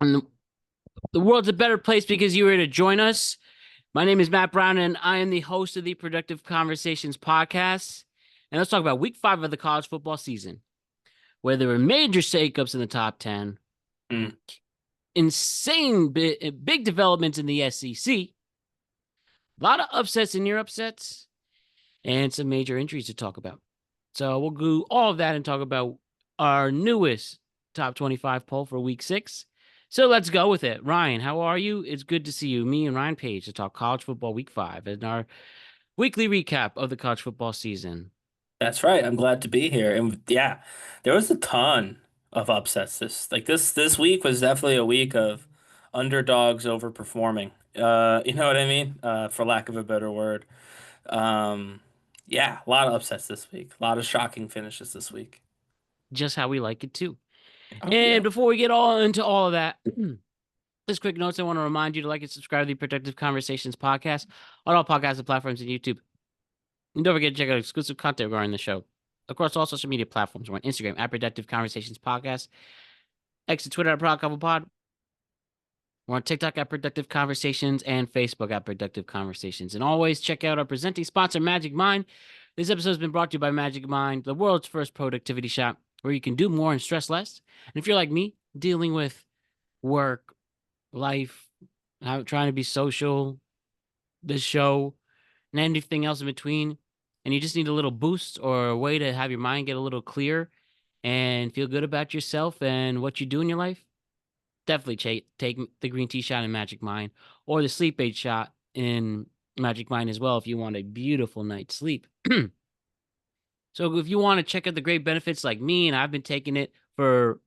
And the world's a better place because you were to join us. My name is Matt Brown, and I am the host of the Productive Conversations podcast. And let's talk about week 5 of the college football season, where there were major shakeups in the top 10, Mm. insane big developments in the SEC, a lot of upsets in your upsets, and some major injuries to talk about. So we'll do all of that and talk about our newest top 25 poll for week 6. So let's go with it. Ryan, how are you? It's good to see you. Me and Ryan Page to talk college football week 5 and our weekly recap of the college football season. That's right. I'm glad to be here. And yeah, there was a ton of upsets this week was definitely a week of underdogs overperforming. You know what I mean? For lack of a better word. Um, yeah, a lot of upsets this week. A lot of shocking finishes this week. Just how we like it too. Oh And yeah. before we get all into all of that, just quick notes. I want to remind you to like and subscribe to the Productive Conversations podcast on all podcast platforms and YouTube. And don't forget to check out exclusive content regarding the show across all social media platforms. We're on Instagram at Productive Conversations Podcast, X and Twitter at ProdCoverPod. We're on TikTok at Productive Conversations and Facebook at Productive Conversations. And always check out our presenting sponsor, Magic Mind. This episode has been brought to you by Magic Mind, the world's first productivity shop where you can do more and stress less. And if you're like me, dealing with work, life, trying to be social, this show, and anything else in between, and you just need a little boost or a way to have your mind get a little clear and feel good about yourself and what you do in your life, definitely take the green tea shot in Magic Mind or the sleep aid shot in Magic Mind as well if you want a beautiful night's sleep. So if you want to check out the great benefits like me, and I've been taking it for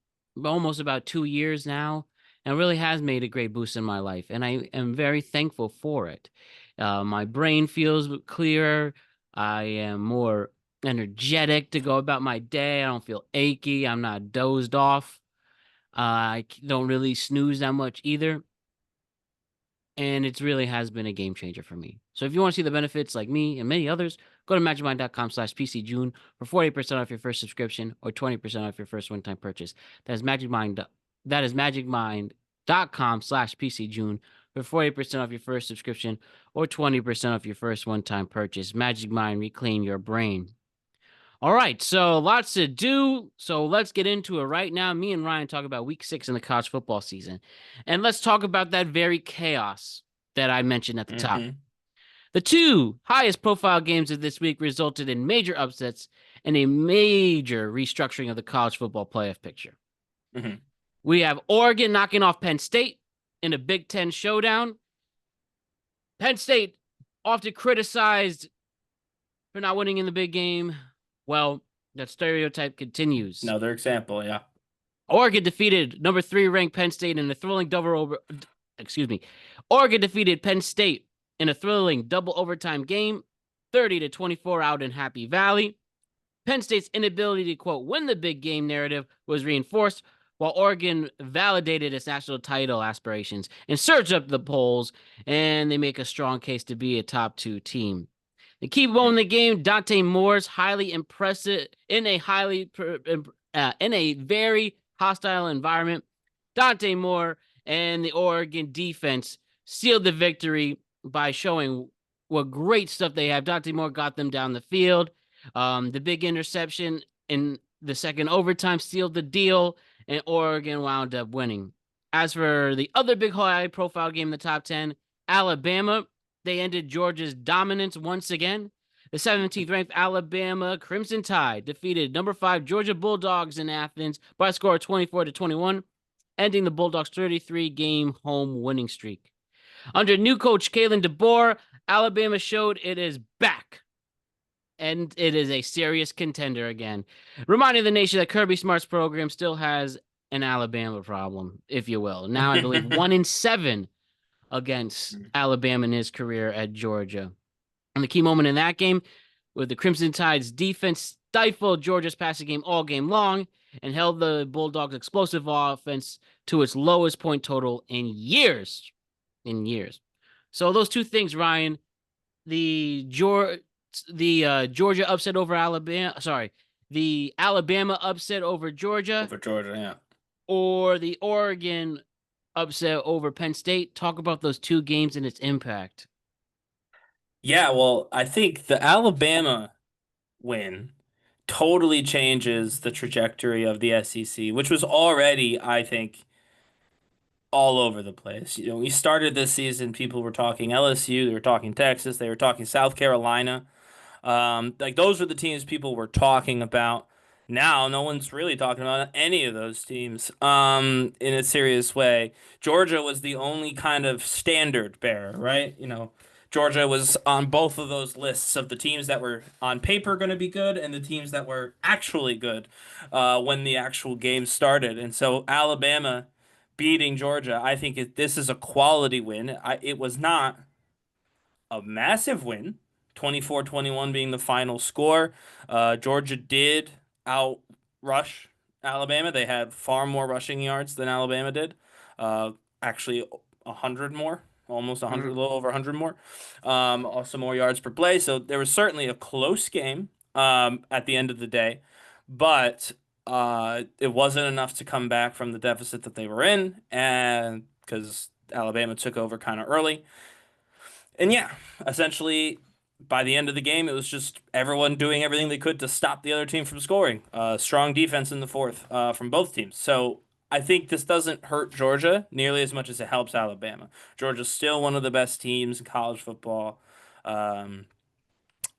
almost about 2 years now, and really has made a great boost in my life, and I am very thankful for it. My brain feels clearer. I am more energetic to go about my day. I don't feel achy. I'm not dozed off. I don't really snooze that much either. And it really has been a game changer for me. So if you want to see the benefits like me and many others, go to magicmind.com/PCJune for 48% off your first subscription or 20% off your first one-time purchase. That is magicmind.com/PCJune for 48% off your first subscription or 20% off your first one-time purchase. Magic Mind, reclaim your brain. All right, so lots to do. So let's get into it right now. Me and Ryan talk about week 6 in the college football season. And let's talk about that very chaos that I mentioned at the top. hmm The two highest profile games of this week resulted in major upsets and a major restructuring of the college football playoff picture. hmm We have Oregon knocking off Penn State in a Big Ten showdown. Penn State, often criticized for not winning in the big game. Well, that stereotype continues. Another example, yeah. Oregon defeated number 3 ranked Penn State in a thrilling double over. Excuse me. Oregon defeated Penn State in a thrilling double overtime game, 30-24 out in Happy Valley. Penn State's inability to quote win the big game narrative was reinforced, while Oregon validated its national title aspirations and surged up the polls, and they make a strong case to be a top 2 team. The key moment in the game, Dante Moore's highly impressive in a very hostile environment. Dante Moore and the Oregon defense sealed the victory by showing what great stuff they have. Dante Moore got them down the field. The big interception in the second overtime sealed the deal, and Oregon wound up winning. As for the other big high-profile game in the top 10, Alabama, they ended Georgia's dominance once again. The 17th ranked Alabama Crimson Tide defeated number 5 Georgia Bulldogs in Athens by a score of 24-21, ending the Bulldogs' 33-game home winning streak. Under new coach Kalen DeBoer, Alabama showed it is back, and it is a serious contender again, reminding the nation that Kirby Smart's program still has an Alabama problem, if you will. Now I believe 1-7 against Alabama in his career at Georgia. And the key moment in that game, with the Crimson Tide's defense stifled Georgia's passing game all game long and held the Bulldogs' explosive offense to its lowest point total in years. So those two things, Ryan, the Georgia upset over Alabama. Sorry, the Alabama upset over Georgia, Over Georgia, yeah. or the Oregon upset over Penn State. Talk about those two games and its impact. Yeah, well, I think the Alabama win totally changes the trajectory of the SEC, which was already, I think, all over the place. We started this season, people were talking LSU, they were talking Texas, they were talking South Carolina. Like those were the teams people were talking about. Now, no one's really talking about any of those teams in a serious way. Georgia was the only kind of standard bearer, right? Georgia was on both of those lists of the teams that were on paper going to be good and the teams that were actually good when the actual game started. And so Alabama beating Georgia, I think this is a quality win. It was not a massive win, 24-21 being the final score. Georgia did outrush Alabama. They had far more rushing yards than Alabama did. Actually, 100 more, almost 100, a Mhm. little over 100 more. Also more yards per play. So there was certainly a close game at the end of the day, but it wasn't enough to come back from the deficit that they were in, and because Alabama took over kind of early. And yeah, essentially, by the end of the game, it was just everyone doing everything they could to stop the other team from scoring. Strong defense in the fourth from both teams. So I think this doesn't hurt Georgia nearly as much as it helps Alabama. Georgia's still one of the best teams in college football. Um,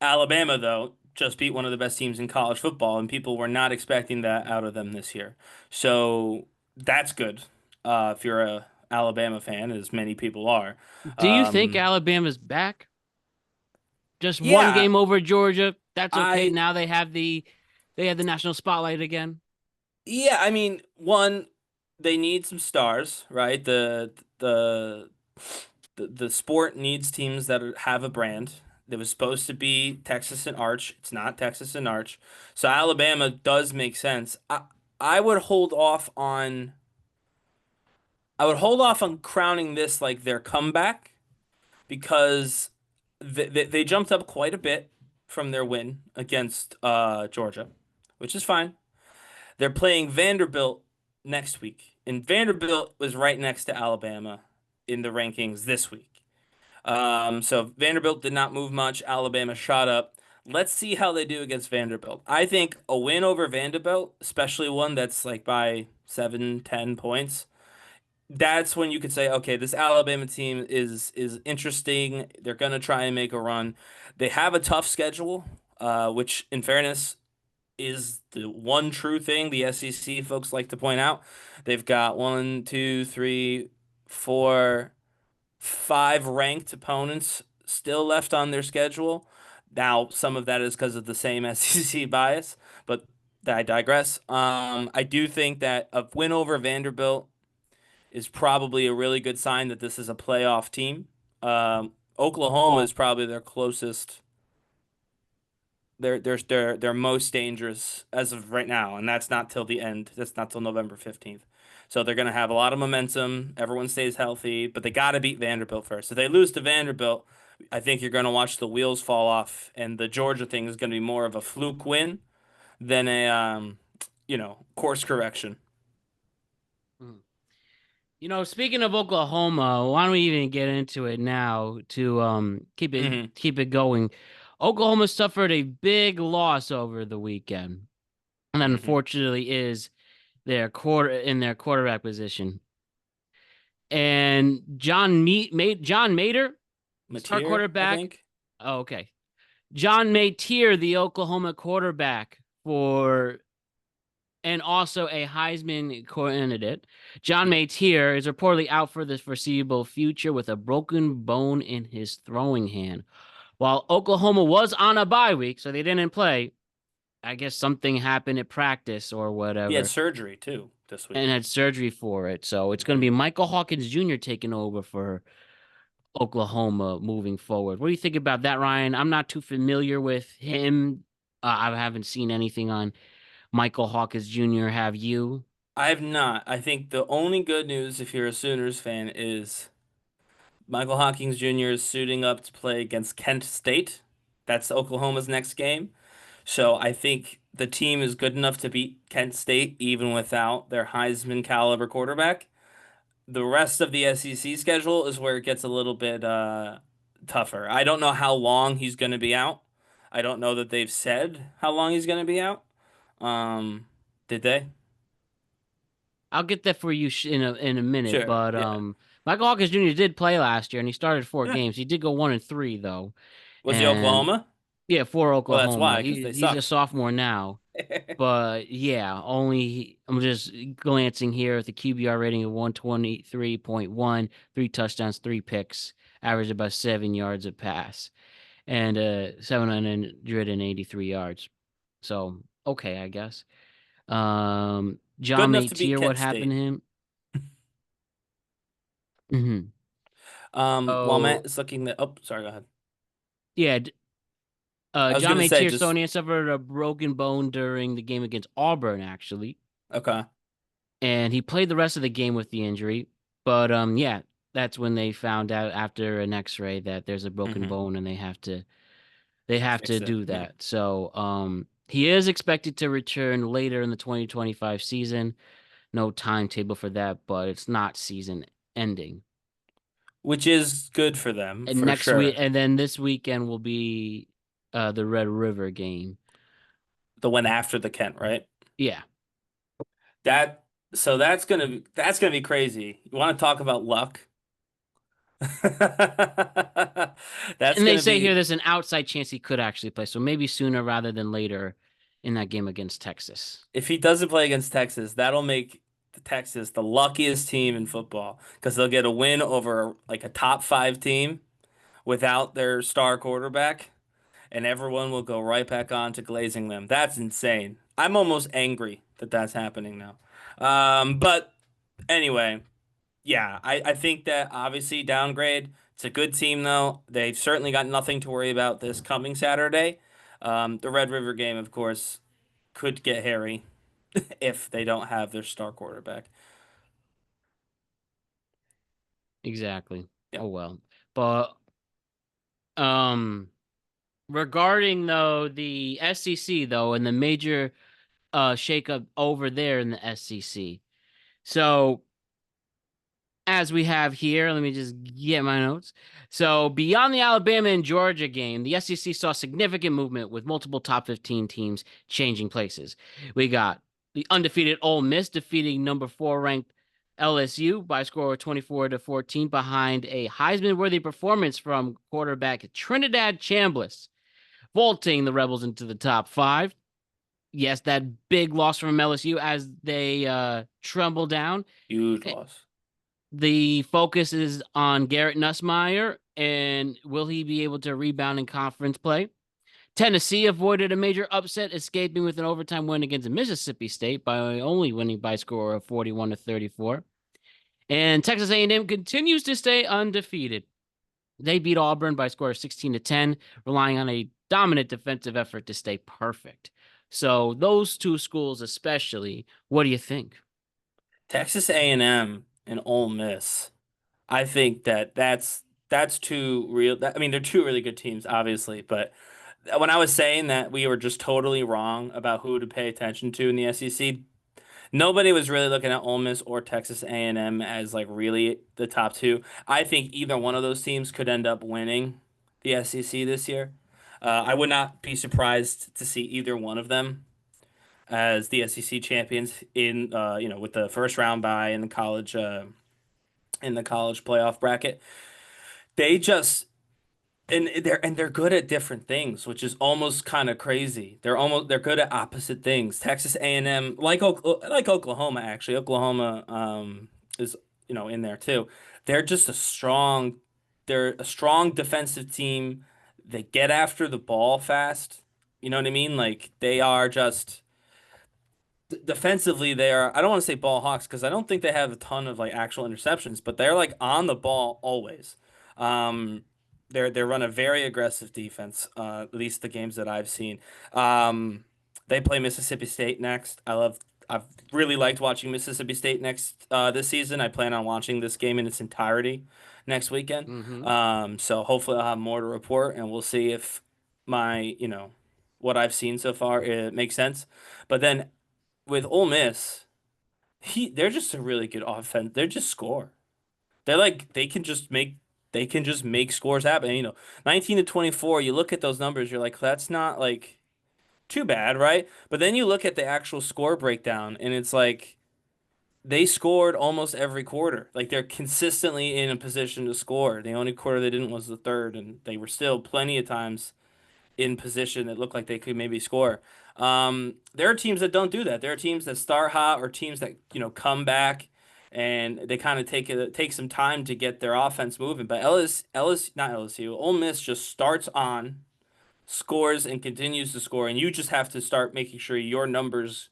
Alabama, though, just beat one of the best teams in college football, and people were not expecting that out of them this year. So that's good if you're a Alabama fan, as many people are. Do you think Um, Alabama's back? Just one yeah, game over Georgia. That's okay. I Now they have the national spotlight again. yeah, I mean, one, they need some stars, right? The sport needs teams that have a brand. It was supposed to be Texas and Arch. It's not Texas and Arch. So Alabama does make sense. I would hold off on crowning this like their comeback because they jumped up quite a bit from their win against Georgia, which is fine. They're playing Vanderbilt next week, and Vanderbilt was right next to Alabama in the rankings this week. So Vanderbilt did not move much. Alabama shot up. Let's see how they do against Vanderbilt. I think a win over Vanderbilt, especially one that's like by 7, 10 points, that's when you could say, okay, this Alabama team is interesting. They're gonna try and make a run. They have a tough schedule, which, in fairness, is the one true thing the SEC folks like to point out. They've got one, two, three, four, five ranked opponents still left on their schedule. Now, some of that is because of the same SEC bias, but I digress. I do think that a win over Vanderbilt is probably a really good sign that this is a playoff team. Oklahoma is probably their closest. They're most dangerous as of right now, and that's not till the end. That's not till November 15th. So they're gonna have a lot of momentum. Everyone stays healthy, but they gotta beat Vanderbilt first. If they lose to Vanderbilt, I think you're gonna watch the wheels fall off, and the Georgia thing is gonna be more of a fluke win than a course correction. Mhm. Speaking of Oklahoma, why don't we even get into it now to keep it Hmm. keep it going. Oklahoma suffered a big loss over the weekend, and that Hmm. unfortunately is their quarterback position. And John Mater, start Mateer, I quarterback. think. Oh, okay. John Mateer, the Oklahoma quarterback for and also a Heisman candidate. John Mateer is reportedly out for the foreseeable future with a broken bone in his throwing hand. While Oklahoma was on a bye week, so they didn't play, I guess something happened at practice or He had whatever surgery too this and week. had surgery for it. So it's going to Hmm. be Michael Hawkins Jr. taking over for Oklahoma moving forward. What do you think about that, Ryan? I'm not too familiar with him. I haven't seen anything on Michael Hawkins Jr. Have you? I have not. I think the only good news, if you're a Sooners fan, is Michael Hawkins Jr. is suiting up to play against Kent State. That's Oklahoma's next game. So I think the team is good enough to beat Kent State even without their Heisman caliber quarterback. the rest of the SEC schedule is where it gets a little bit tougher. I don't know how long he's going to be out. I don't know that they've said how long he's going to be out. Um, did they? I'll get that for you in a minute, Sure. but Yeah. Michael Hawkins Jr. did play last year and he started four Yeah. games. He did go 1-3 though, Was he and Oklahoma? yeah, for Well, that's Oklahoma. why, because they He's a suck. sophomore now, but yeah, I'm just glancing here at the QBR rating of 123.1, three touchdowns, three picks, averaged about 7 yards a pass, and 783 yards. So okay, I guess. Good John enough to beat Tier, what Kent happened to State. him? Hmm. While Matt Oh is looking that, oh, sorry, go ahead. yeah, I was John gonna say Tier just Sony suffered a broken bone during the game against Auburn, actually, okay. and he played the rest of the game with the injury. But yeah, that's when they found out after an X-ray that there's a broken Hmm. bone, and they have to Fix it. do Yeah. that. So he is expected to return later in the 2025 season. No timetable for that, but it's not season ending. Which is good for them And for next week, sure. and then this weekend will be the Red River game. The one after the Kent, right? Yeah. That so that's gonna be crazy. You want to talk about luck? That's And they gonna say here be there's an outside chance he could actually play, so maybe sooner rather than later in that game against Texas. if he doesn't play against Texas, that'll make Texas the luckiest team in football because they'll get a win over like a top five team without their star quarterback, and everyone will go right back on to glazing them. That's insane. I'm almost angry that that's happening now. But anyway, yeah, I think that obviously downgrade. It's a good team though. They've certainly got nothing to worry about this coming Saturday. The Red River game, of course, could get hairy if they don't have their star quarterback. Exactly. Yeah. Oh well. But um regarding though the SEC though and the major shakeup over there in the SEC. So as we have here, let me just get my notes. So, beyond the Alabama and Georgia game, the SEC saw significant movement with multiple top 15 teams changing places. We got the undefeated Ole Miss defeating number 4 ranked LSU by a score of 24-14 behind a Heisman-worthy performance from quarterback Trinidad Chambliss, vaulting the Rebels into the top 5. Yes, that big loss from LSU as they tremble down. Huge loss. The focus is on Garrett Nussmeier, and will he be able to rebound in conference play? Tennessee avoided a major upset, escaping with an overtime win against Mississippi State by only winning by a score of 41-34. And Texas A&M continues to stay undefeated. They beat Auburn by a score of 16-10, relying on a dominant defensive effort to stay perfect. So those two schools especially, what do you think? Texas A&M and Ole Miss. I think that that's two real. I mean, they're two really good teams, obviously. But when I was saying that we were just totally wrong about who to pay attention to in the SEC, nobody was really looking at Ole Miss or Texas A&M as like really the top two. I think either one of those teams could end up winning the SEC this year. I would not be surprised to see either one of them as the SEC champions in with the first round bye in the college playoff bracket. They just they're good at different things, which is almost kind of crazy. They're good at opposite things. Texas A&M, like Oklahoma actually. Oklahoma is in there too. They're just they're a strong defensive team. They get after the ball fast. You know what I mean? Like they are just defensively, they are. I don't want to say ball hawks because I don't think they have a ton of like actual interceptions, but they're like on the ball always. Um, they run a very aggressive defense. At least the games that I've seen. They play Mississippi State next. I've really liked watching Mississippi State next this season. I plan on watching this game in its entirety next weekend. Mm-hmm. So hopefully I'll have more to report, and we'll see if my what I've seen so far it makes sense. But then with Ole Miss, they're just a really good offense. They're just score. They're like they can just make scores happen. 19 to 24, you look at those numbers, you're like, that's not like too bad, right? But then you look at the actual score breakdown and it's like they scored almost every quarter. Like they're consistently in a position to score. The only quarter they didn't was the third, and they were still plenty of times in position that looked like they could maybe score. There are teams that don't do that. There are teams that start hot or teams that, come back and they kind of take some time to get their offense moving. But not LSU, Ole Miss just starts on, scores and continues to score, and you just have to start making sure your numbers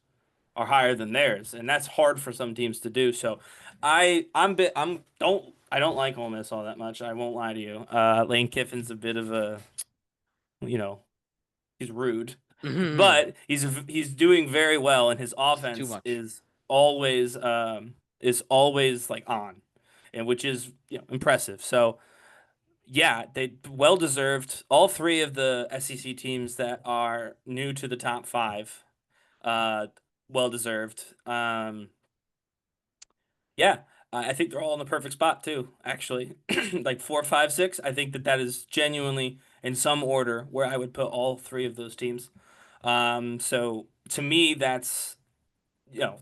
are higher than theirs, and that's hard for some teams to do. So, I don't like Ole Miss all that much. I won't lie to you. Lane Kiffin's a bit of a, you know, he's rude, but he's doing very well, and his It's too offense much. is always like on, and which is impressive. So yeah, they well deserved. All three of the SEC teams that are new to the top five, uh, well deserved. Yeah, I think they're all in the perfect spot too. Actually, like 4, 5, 6. I think that is genuinely in some order where I would put all three of those teams. So to me, that's you know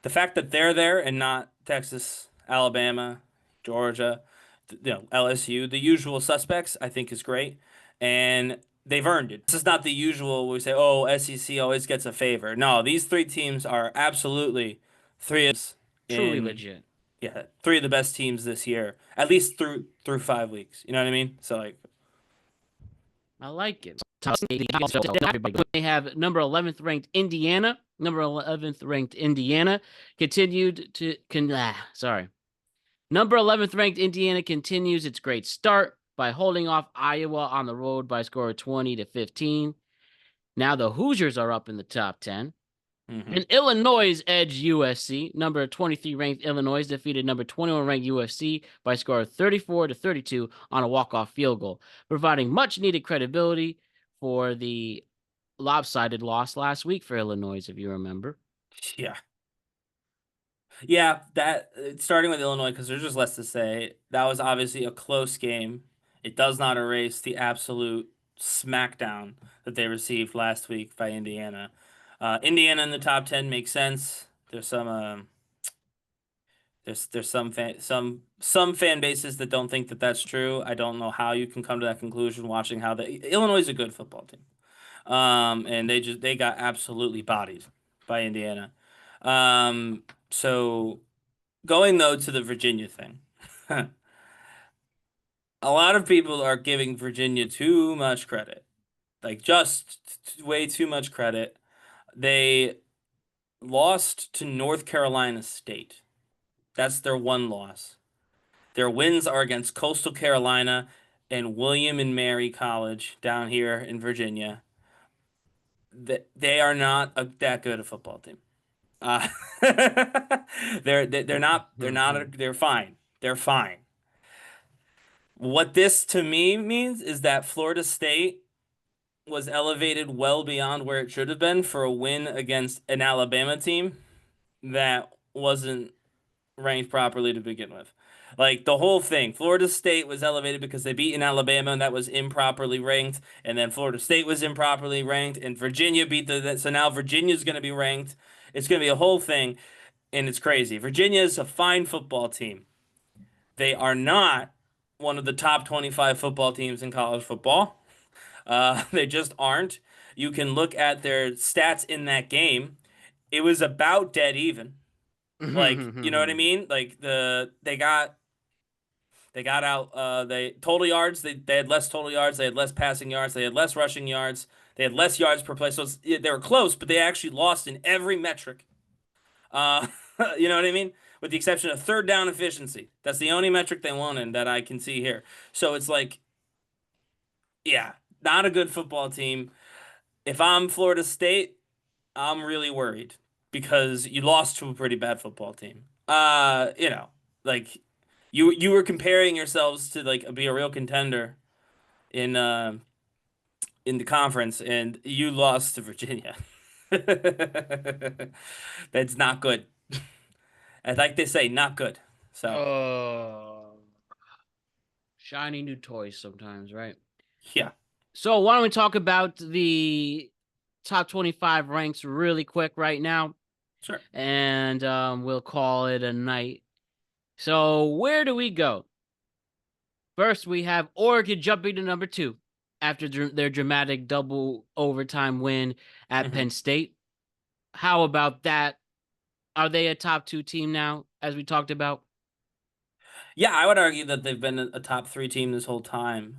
the fact that they're there and not Texas, Alabama, Georgia, LSU, the usual suspects, I think is great, and they've earned it. This is not the usual. We say, oh, SEC always gets a favor. No, these three teams are absolutely three of Truly in legit. yeah, three of the best teams this year, at least through 5 weeks. You know what I mean? So like, I like it. They have number 11th ranked Indiana. Number 11th ranked Indiana continued to sorry. Number 11th ranked Indiana continues its great start by holding off Iowa on the road by a score of 20-15. Now the Hoosiers are up in the top 10. mhm. And Illinois edge USC. Number 23 ranked Illinois defeated number 21 ranked USC by a score of 34-32 on a walk-off field goal, providing much needed credibility for the lopsided loss last week for Illinois, if you remember. Yeah. Yeah, that starting with Illinois because there's just less to say. That was obviously a close game. It does not erase the absolute smackdown that they received last week by Indiana. Indiana in the top 10 makes sense. There's some fan bases that don't think that that's true. I don't know how you can come to that conclusion watching how Illinois is a good football team. And they got absolutely bodied by Indiana. So going though to the Virginia thing, a lot of people are giving Virginia too much credit, like just way too much credit. They lost to North Carolina State. That's their one loss. Their wins are against Coastal Carolina and William and Mary College down here in Virginia. They are not that good a football team. Uh, they're fine. They're fine. What this to me means is that Florida State was elevated well beyond where it should have been for a win against an Alabama team that wasn't ranked properly to begin with. Like the whole thing, Florida State was elevated because they beat an Alabama and that was improperly ranked, and then Florida State was improperly ranked, and Virginia beat so now Virginia's going to be ranked. It's going to be a whole thing, and it's crazy. Virginia is a fine football team. They are not one of the top 25 football teams in college football. They just aren't. You can look at their stats in that game. It was about dead even. Like, you know what I mean? Like they got out they total yards, they had less total yards, they had less passing yards, they had less rushing yards, they had less yards per play. So they were close, but they actually lost in every metric. Uh you know what I mean? With the exception of third down efficiency. That's the only metric they won in that I can see here. So it's like, yeah, not a good football team. If I'm Florida State, I'm really worried because you lost to a pretty bad football team. Like you were comparing yourselves to like be a real contender in uh in the conference and you lost to Virginia. That's not good. And like they say, not good. So Oh, shiny new toys sometimes, right? yeah, So why don't we talk about the top 25 ranks really quick right now, sure. and we'll call it a night. So where do we go? First, we have Oregon jumping to number 2 after their dramatic double overtime win at Hmm. Penn State. How about that? Are they a top 2 team now, as we talked about? Yeah, I would argue that they've been a top three team this whole time.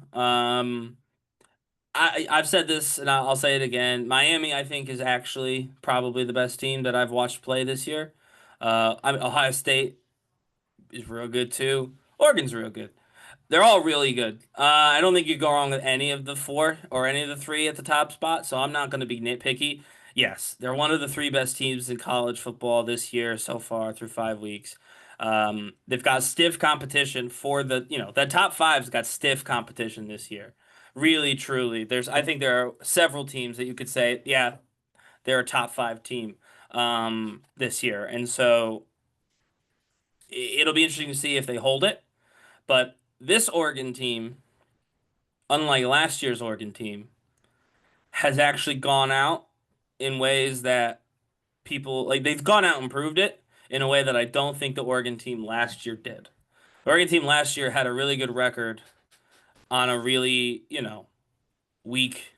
I've said this and I'll say it again. Miami, I think, is actually probably the best team that I've watched play this year. Ohio State is real good too. Oregon's real good. They're all really good. I don't think you go wrong with any of the four or any of the three at the top spot, so I'm not going to be nitpicky. Yes, they're one of the three best teams in college football this year so far through 5 weeks. They've got stiff competition for that top five's got stiff competition this year. Really, truly. I think there are several teams that you could say, yeah, they're a top five team this year. And so it'll be interesting to see if they hold it. But this Oregon team, unlike last year's Oregon team, has actually gone out in ways that people like they've gone out and proved it in a way that I don't think the Oregon team last year did. The Oregon team last year had a really good record on a really, weak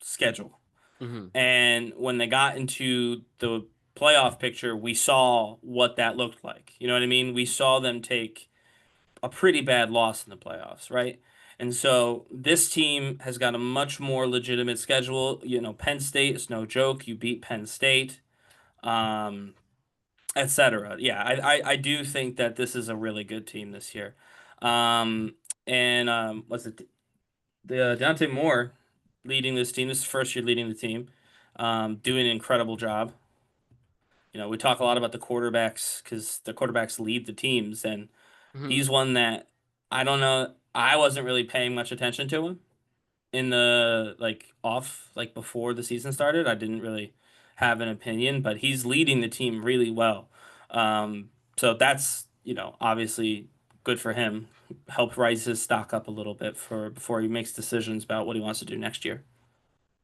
schedule. Hmm. And when they got into the playoff picture, we saw what that looked like. You know what I mean? We saw them take a pretty bad loss in the playoffs, right? And so this team has got a much more legitimate schedule. Penn State is no joke. You beat Penn State, um, etc. Yeah, I do think that this is a really good team this year. Um, and what's it? Dante Moore leading this team. This is his first year leading the team, doing an incredible job. We talk a lot about the quarterbacks because the quarterbacks lead the teams, and Hmm. he's one that I don't know. I wasn't really paying much attention to him in the before the season started. I didn't really have an opinion, but he's leading the team really well. So that's, obviously good for him. Help rise his stock up a little bit for before he makes decisions about what he wants to do next year.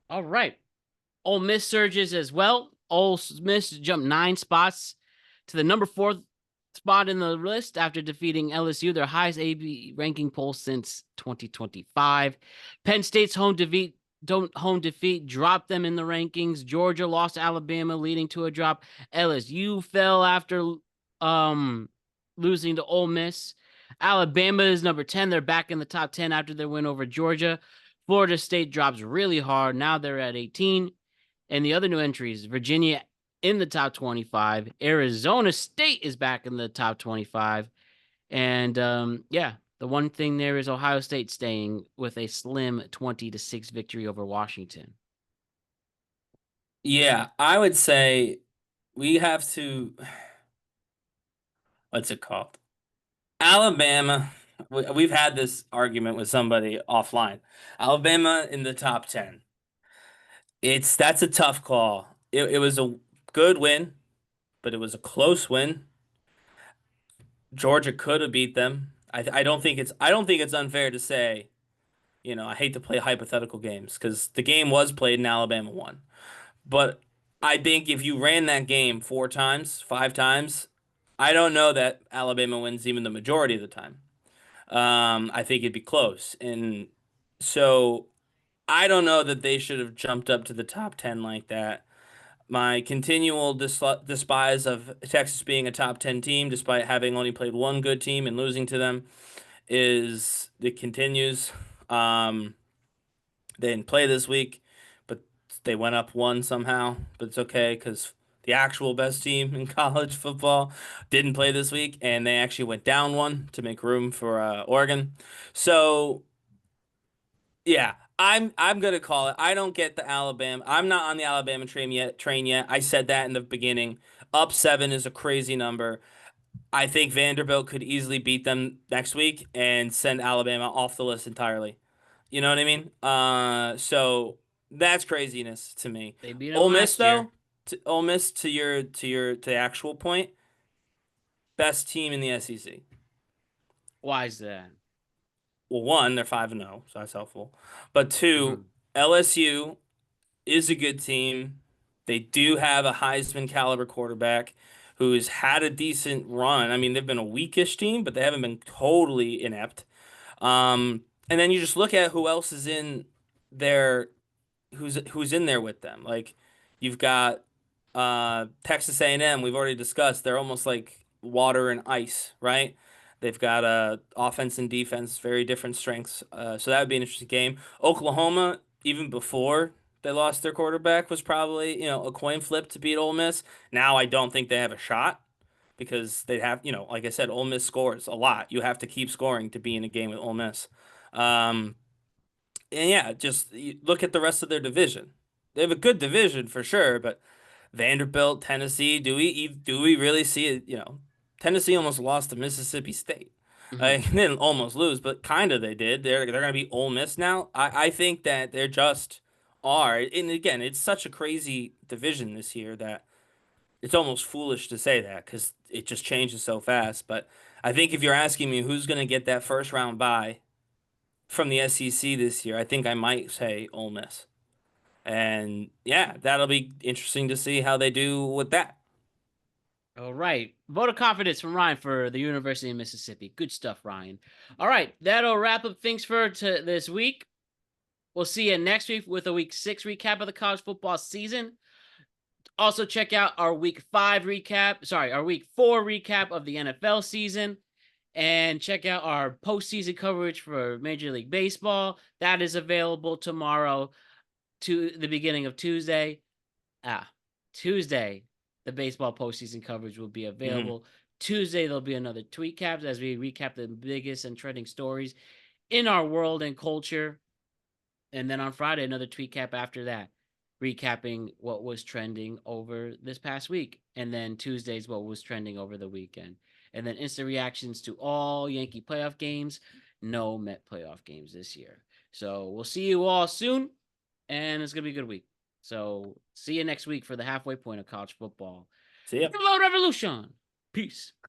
All right. Ole Miss surges as well. Ole Miss jumped 9 spots to the number 4 spot in the list after defeating LSU, their highest AB ranking poll since 2025. Penn State's home defeat dropped them in the rankings. Georgia lost to Alabama, leading to a drop. LSU fell after um losing to Ole Miss. Alabama is number 10. They're back in the top 10 after their win over Georgia. Florida State drops really hard. Now they're at 18. And the other new entries, Virginia in the top 25. Arizona State is back in the top 25. And yeah, the one thing there is Ohio State staying with a slim 20-6 victory over Washington. Yeah, I would say we have to, what's it called? Alabama. We've had this argument with somebody offline. Alabama in the top 10. That's a tough call. It was a good win, but it was a close win. Georgia could have beat them. I don't think it's unfair to say, I hate to play hypothetical games because the game was played and Alabama won. But I think if you ran that game 4 times, 5 times, I don't know that Alabama wins even the majority of the time. I think it'd be close. And so I don't know that they should have jumped up to the top 10 like that. My continual despise of Texas being a top 10 team, despite having only played one good team and losing to them, it continues. They didn't play this week, but they went up one somehow. But it's okay because the actual best team in college football didn't play this week, and they actually went down one to make room for Oregon. So yeah, I'm gonna call it. I don't get the Alabama. I'm not on the Alabama train yet. I said that in the beginning. Up 7 is a crazy number. I think Vanderbilt could easily beat them next week and send Alabama off the list entirely. You know what I mean? So that's craziness to me. They beat them Ole Miss last year. though, Ole Miss to the actual point. best team in the SEC. Why is that? Well, one, they're 5-0, so that's helpful. But two, Mhm. LSU is a good team. They do have a Heisman caliber quarterback who's had a decent run. I mean, they've been a weakish team, but they haven't been totally inept. And then you just look at who else is in there, who's in there with them. Like you've got Texas A&M. We've already discussed. They're almost like water and ice, right? They've got offense and defense, very different strengths. So that would be an interesting game. Oklahoma, even before they lost their quarterback, was probably a coin flip to beat Ole Miss. Now I don't think they have a shot because they have, like I said, Ole Miss scores a lot. You have to keep scoring to be in a game with Ole Miss. Um, and yeah, just look at the rest of their division. They have a good division for sure, but Vanderbilt, Tennessee, do we really see it? Tennessee almost lost to Mississippi State. Mhm. They didn't almost lose, but kind of they did. They're gonna be Ole Miss now. I think that they're just are. And again, it's such a crazy division this year that it's almost foolish to say that because it just changes so fast. But I think if you're asking me who's gonna get that first round bye from the SEC this year, I think I might say Ole Miss. And yeah, that'll be interesting to see how they do with that. All right. Vote of confidence from Ryan for the University of Mississippi. Good stuff, Ryan. All right. That'll wrap up things for this week. We'll see you next week with a week 6 recap of the college football season. Also, check out our week 5 recap. Sorry, our week 4 recap of the NFL season. And check out our postseason coverage for Major League Baseball. That is available tomorrow to the beginning of Tuesday. Tuesday, the baseball postseason coverage will be Hmm. available. Tuesday, there'll be another tweet caps as we recap the biggest and trending stories in our world and culture. And then on Friday, another tweet cap after that, recapping what was trending over this past week. And then Tuesday's what was trending over the weekend. And then instant reactions to all Yankee playoff games, no Met playoff games this year. So we'll see you all soon, and it's going to be a good week. So see you next week for the halfway point of college football. See ya. Reload Revolution. Peace.